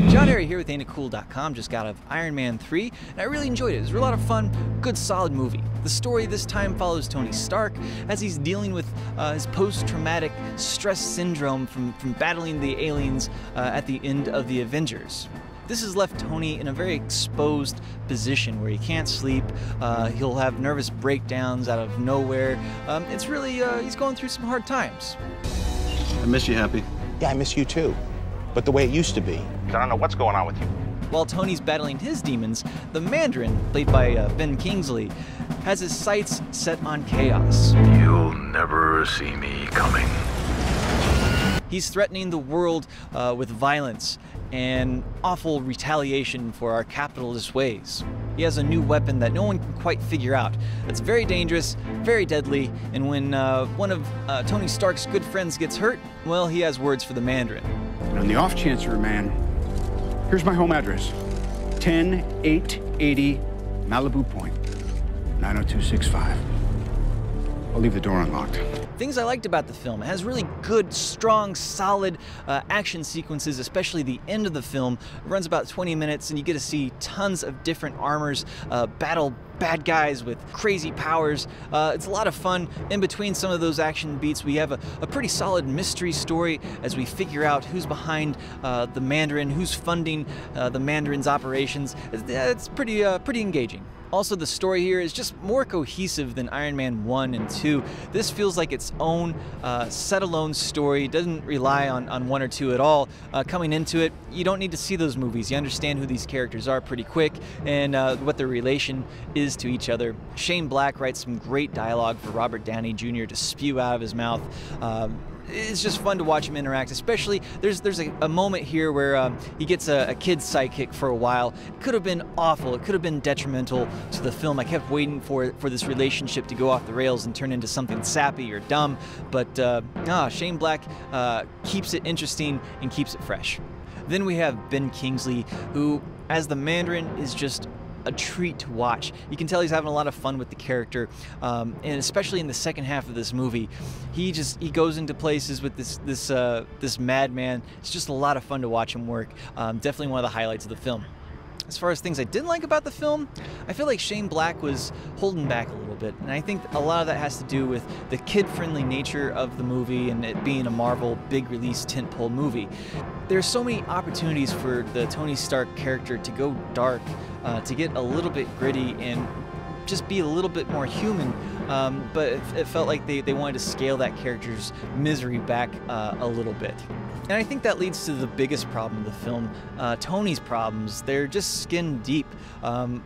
John Airy here with AintItCool.com. Just got out of Iron Man 3, and I really enjoyed it. It was a lot of fun, good, solid movie. The story this time follows Tony Stark as he's dealing with his post-traumatic stress syndrome from battling the aliens at the end of the Avengers. This has left Tony in a very exposed position where he can't sleep, he'll have nervous breakdowns out of nowhere. It's really, he's going through some hard times. I miss you, Happy. Yeah, I miss you too, but the way it used to be. I don't know what's going on with you. While Tony's battling his demons, the Mandarin, played by Ben Kingsley, has his sights set on chaos. You'll never see me coming. He's threatening the world with violence and awful retaliation for our capitalist ways. He has a new weapon that no one can quite figure out. It's very dangerous, very deadly, and when one of Tony Stark's good friends gets hurt, well, he has words for the Mandarin. And on the off chance you're a man, here's my home address. 10880 Malibu Point, 90265. I'll leave the door unlocked. Things I liked about the film: it has really good, strong, solid action sequences, especially the end of the film. It runs about 20 minutes and you get to see tons of different armors battle bad guys with crazy powers. It's a lot of fun. In between some of those action beats, we have a pretty solid mystery story as we figure out who's behind the Mandarin, who's funding the Mandarin's operations. It's pretty engaging. Also, the story here is just more cohesive than Iron Man 1 and 2. This feels like its own set-alone story. It doesn't rely on one or two at all. Coming into it, you don't need to see those movies. You understand who these characters are pretty quick and what their relation is to each other. Shane Black writes some great dialogue for Robert Downey Jr. to spew out of his mouth. It's just fun to watch him interact, especially there's a moment here where he gets a kid's sidekick for a while. It could have been awful. It could have been detrimental to the film. I kept waiting for this relationship to go off the rails and turn into something sappy or dumb, but Shane Black keeps it interesting and keeps it fresh. Then we have Ben Kingsley, who, as the Mandarin, is just a treat to watch. You can tell he's having a lot of fun with the character, and especially in the second half of this movie, he goes into places with this madman. It's just a lot of fun to watch him work. Definitely one of the highlights of the film. As far as things I didn't like about the film, I feel like Shane Black was holding back a little bit, and I think a lot of that has to do with the kid-friendly nature of the movie and it being a Marvel big-release tentpole movie. There's so many opportunities for the Tony Stark character to go dark, to get a little bit gritty and just be a little bit more human, but it felt like they wanted to scale that character's misery back a little bit. And I think that leads to the biggest problem of the film. Tony's problems, they're just skin deep.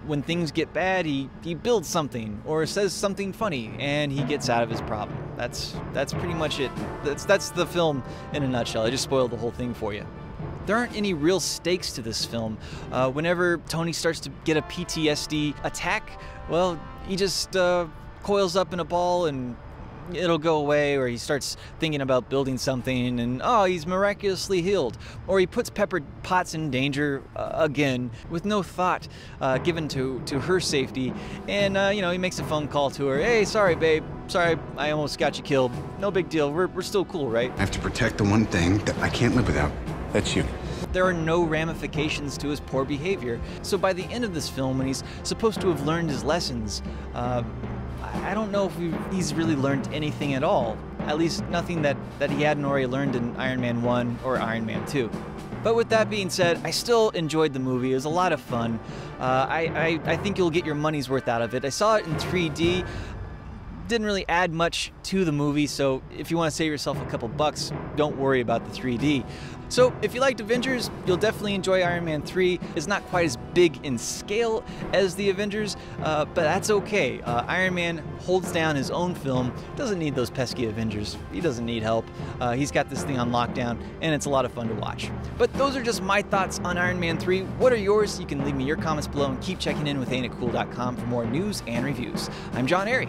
When things get bad, he builds something or says something funny and he gets out of his problem. That's pretty much it. That's the film in a nutshell. I just spoiled the whole thing for you. There aren't any real stakes to this film. Whenever Tony starts to get a PTSD attack, well, he just coils up in a ball and it'll go away, or he starts thinking about building something and he's miraculously healed, or he puts Pepper Potts in danger again with no thought given to her safety, and he makes a phone call to her. Hey, sorry babe, sorry I almost got you killed, no big deal, we're still cool, right? I have to protect the one thing that I can't live without. That's you. There are no ramifications to his poor behavior, so by the end of this film, when he's supposed to have learned his lessons, I don't know if he's really learned anything at all. At least nothing that he hadn't already learned in Iron Man 1 or Iron Man 2. But with that being said, I still enjoyed the movie. It was a lot of fun. I think you'll get your money's worth out of it. I saw it in 3D. Didn't really add much to the movie, so if you want to save yourself a couple bucks, don't worry about the 3D. So if you liked Avengers, you'll definitely enjoy Iron Man 3. It's not quite as big in scale as the Avengers, but that's okay. Iron Man holds down his own film, doesn't need those pesky Avengers. He doesn't need help. He's got this thing on lockdown, and it's a lot of fun to watch. But those are just my thoughts on Iron Man 3. What are yours? You can leave me your comments below and keep checking in with AintItCool.com for more news and reviews. I'm John Airy.